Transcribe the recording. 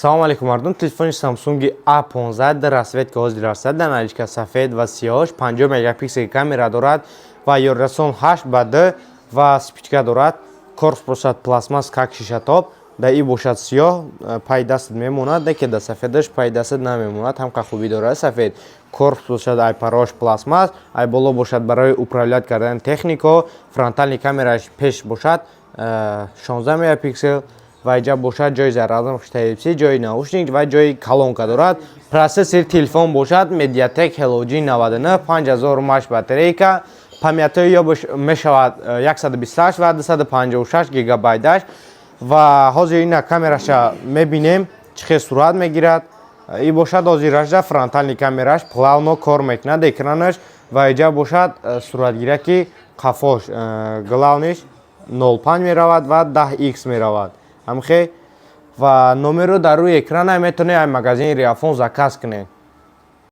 Салом алейкум мардум. Телефони Samsung A15 расцветка ҳозир аст. Наличка сафед ва сиёҳ, 50 мегапиксел камера дорад ва ёррасон 8 ба 2 ва спичка дорад. Корпус бошад пластмасс, как шишатоб. Да и бошад сиёҳ, пай дастат мемонад, деке да сафедаш пай дастат намемонад. Ҳамка хубӣ дорад сафед. Корпус бошад ай парош пластмасс, ай боло бошад барои управлят кардани технико. Фронтални камераш пеш бошад 16 мегапиксел. ва иҷа бошад ҷои зарразамаш Type-C, ҷои наушник ва ҷои калонка дорад. Процессори телефон бошад Mediatek Helio G99, 5000 мАч батарейка, памятои ё мешавад 128 ва 256 гигабайташ. ва ҳозир ина камераша мебинем чӣ хел сурат мегирад. И бошад ҳозирашда фронтални камераш плавно кор мекунад экранаш ва иҷа бошад суратгираки қафош главниш 05 меравад ва 10x меравад. Амхе ва номеро дар рӯи экрана метавонед ай магазини Реафон заказ кунед.